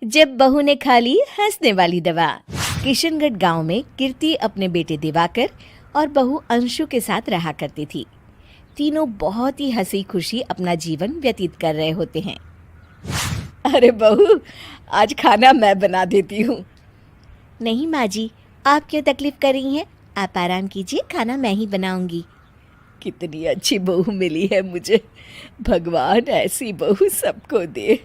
जब बहू ने खा ली हंसने वाली दवा। किशनगढ़ गांव में कीर्ति अपने बेटे दिवाकर और बहू अंशु के साथ रहा करती थी। तीनों बहुत ही हंसी खुशी अपना जीवन व्यतीत कर रहे होते हैं। अरे बहू, आज खाना मैं बना देती हूँ। नहीं माँ जी, आप क्यों तकलीफ कर रही हैं? आप आराम कीजिए, खाना मैं ही बनाऊंगी। कितनी अच्छी बहू मिली है मुझे। भगवान ऐसी बहू सबको दे।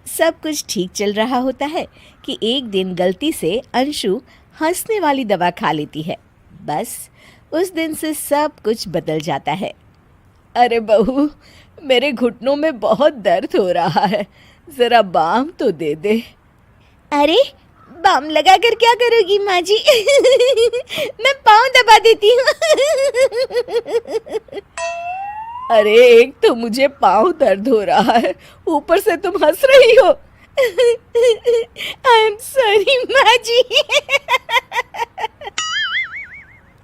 सब कुछ ठीक चल रहा होता है कि एक दिन गलती से अंशु हंसने वाली दवा खा लेती है। बस उस दिन से सब कुछ बदल जाता है। अरे बहू, मेरे घुटनों में बहुत दर्द हो रहा है, जरा बाम तो दे दे। अरे बाम लगा कर क्या करोगी माँ जी? मैं पाँव दबा देती हूँ। अरे एक तो मुझे पाँव दर्द हो रहा है, ऊपर से तुम हंस रही हो। आई एम सॉरी माँ जी।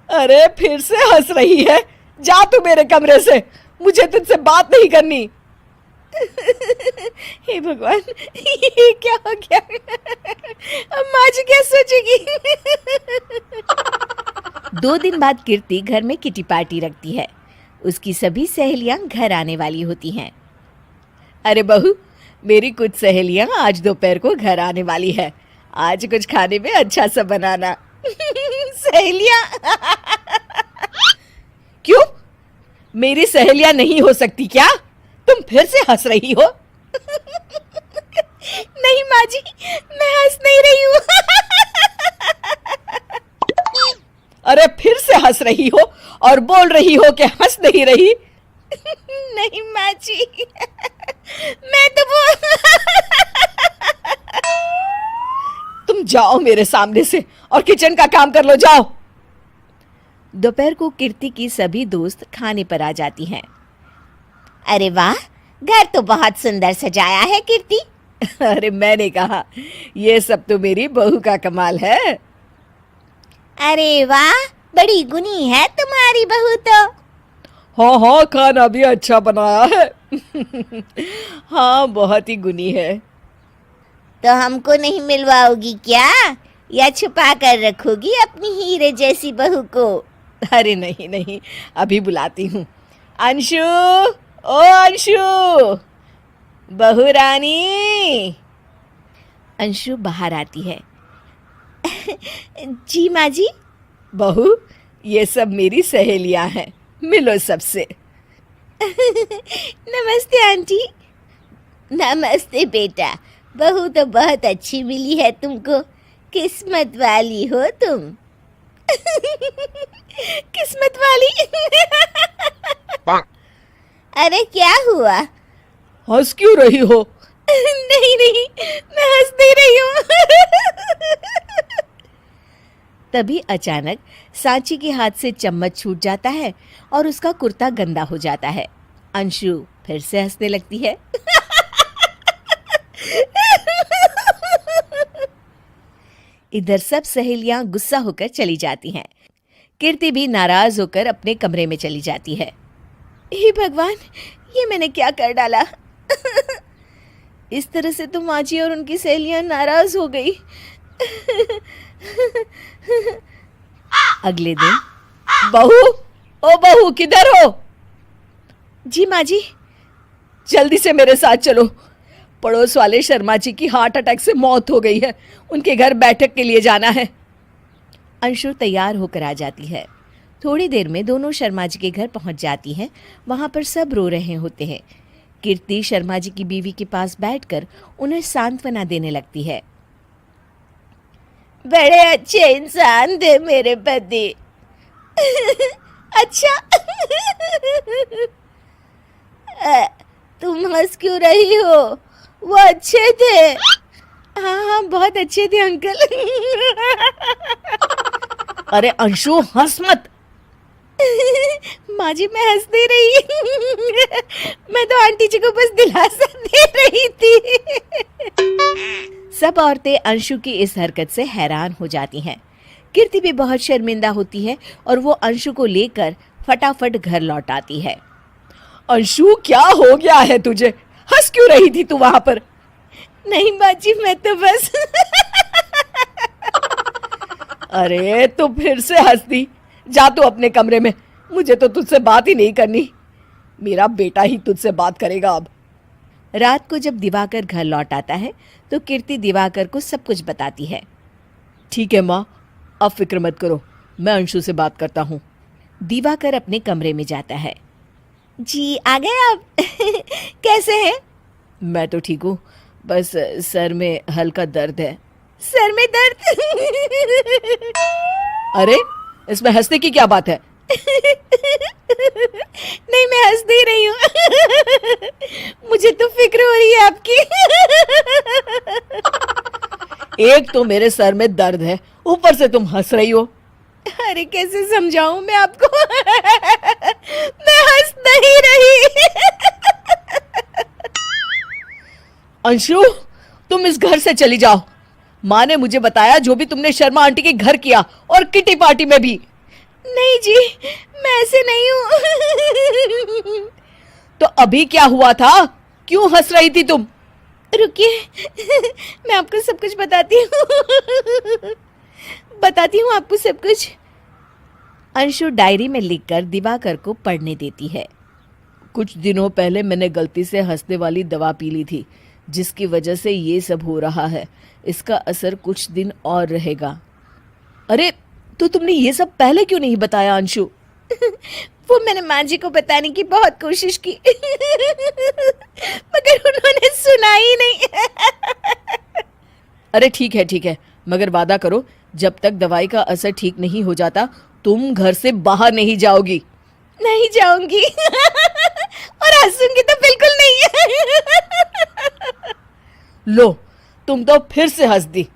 अरे फिर से हंस रही है, जा तू मेरे कमरे से, मुझे तुझसे बात नहीं करनी। हे भगवान, ये क्या हो गया? अब माँ जी क्या सोचेगी? 2 दिन बाद कीर्ति घर में किटी पार्टी रखती है। उसकी सभी सहेलियां घर आने वाली होती हैं। अरे बहू, मेरी कुछ सहेलियां आज दोपहर को घर आने वाली है। आज कुछ खाने में अच्छा सा बनाना। सहेलियां? क्यों? मेरी सहेलियां नहीं हो सकती क्या? तुम फिर से हंस रही हो? नहीं माँ जी, मैं हंस नहीं रही हूँ। अरे फिर से हंस रही हो और बोल रही हो कि हंस नहीं रही। नहीं माँ जी, मैं तो तुम जाओ मेरे सामने से और किचन का काम कर लो, जाओ। दोपहर को कीर्ति की सभी दोस्त खाने पर आ जाती हैं। अरे वाह, घर तो बहुत सुंदर सजाया है कीर्ति। अरे मैंने कहा, ये सब तो मेरी बहू का कमाल है। अरे वाह, बड़ी गुनी है तुम्हारी बहू तो। हाँ हाँ, खाना भी अच्छा बनाया है। हाँ, बहुत ही गुनी है। तो हमको नहीं मिलवाओगी क्या, या छुपा कर रखोगी अपनी हीरे जैसी बहू को? अरे नहीं नहीं, अभी बुलाती हूँ। अंशु, ओ अंशु, बहू रानी। अंशु बाहर आती है। जी माँ जी। बहू, ये सब मेरी सहेलियां हैं, मिलो सबसे। नमस्ते आंटी। नमस्ते बेटा, बहू तो बहुत अच्छी मिली है तुमको, किस्मत वाली हो तुम। किस्मत वाली? अरे क्या हुआ? हंस क्यों रही हो? नहीं नहीं, मैं हंस नहीं रही हूँ। तभी अचानक सांची के हाथ से चम्मच छूट जाता है और उसका कुर्ता गंदा हो जाता है। अंशु फिर से हंसने लगती है। इधर सब सहेलियां गुस्सा होकर चली जाती हैं। कीर्ति भी नाराज होकर अपने कमरे में चली जाती है। हे भगवान, ये मैंने क्या कर डाला? इस तरह से तो माँ जी और उनकी सहेलियां नाराज हो गई। अगले दिन, बहू, ओ बहू, किधर हो? जी माँ जी। जल्दी से मेरे साथ चलो, पड़ोस वाले शर्मा जी की हार्ट अटैक से मौत हो गई है, उनके घर बैठक के लिए जाना है। अंशु तैयार होकर आ जाती है। थोड़ी देर में दोनों शर्मा जी के घर पहुंच जाती हैं। वहां पर सब रो रहे होते हैं। कीर्ति शर्मा जी की बीवी के पास बैठकर उन्हें सांत्वना देने लगती है। बड़े अच्छे इंसान थे मेरे पति। अच्छा। तुम हंस क्यों रही हो? वो अच्छे थे। हाँ हाँ, बहुत अच्छे थे अंकल। अरे अंशु, हंस मत। माँ जी, मैं हंस नहीं रही। मैं तो आंटी जी को बस दिलासा दे रही थी। सब औरतें अंशु की इस हरकत से हैरान हो जाती हैं। कीर्ति भी बहुत शर्मिंदा होती है और वो अंशु को लेकर फटाफट घर लौट आती है। अंशु, क्या हो गया है तुझे? हंस क्यों रही थी तू वहां पर? नहीं बाजी, मैं तो बस अरे तो फिर से हंस दी। जा तू अपने कमरे में, मुझे तो तुझसे बात ही नहीं करनी। मेरा बेटा ही तुझसे बात करेगा अब। रात को जब दिवाकर घर लौट आता है तो कीर्ति दिवाकर को सब कुछ बताती है। ठीक है माँ, अब फिक्र मत करो, मैं अंशु से बात करता हूँ। दिवाकर अपने कमरे में जाता है। जी आ गए आप? कैसे हैं? मैं तो ठीक हूँ, बस सर में हल्का दर्द है। सर में दर्द? अरे इसमें हंसने की क्या बात है? नहीं, मैं हंस नहीं रही हूँ। मुझे तो फिक्र हो रही है आपकी। एक तो मेरे सर में दर्द है, ऊपर से तुम हंस रही हो। अरे कैसे समझाऊं मैं आपको? मैं हंस नहीं रही। अंशु, तुम इस घर से चली जाओ। माँ ने मुझे बताया जो भी तुमने शर्मा आंटी के घर किया, और किटी पार्टी में भी। नहीं जी, मैं ऐसे नहीं हूँ। तो अभी क्या हुआ था? क्यों हंस रही थी तुम? रुकिए, मैं आपको सब कुछ बताती हूँ। बताती हूँ आपको सब कुछ। अंशु डायरी में लिखकर दिवाकर को पढ़ने देती है। कुछ दिनों पहले मैंने गलती से हंसने वाली दवा पी ली थी, जिसकी वजह से ये सब हो रहा है। इसका असर कुछ दिन और रहेगा। अरे तो तुमने ये सब पहले क्यों नहीं बताया अंशु? वो मैंने माँ जी को बताने की बहुत कोशिश की, मगर उन्होंने सुना ही नहीं। अरे ठीक है, मगर वादा करो, जब तक दवाई का असर ठीक नहीं हो जाता तुम घर से बाहर नहीं जाओगी। नहीं जाऊंगी, और हंसूंगी तो बिल्कुल नहीं। लो, तुम तो फिर से हंस दी।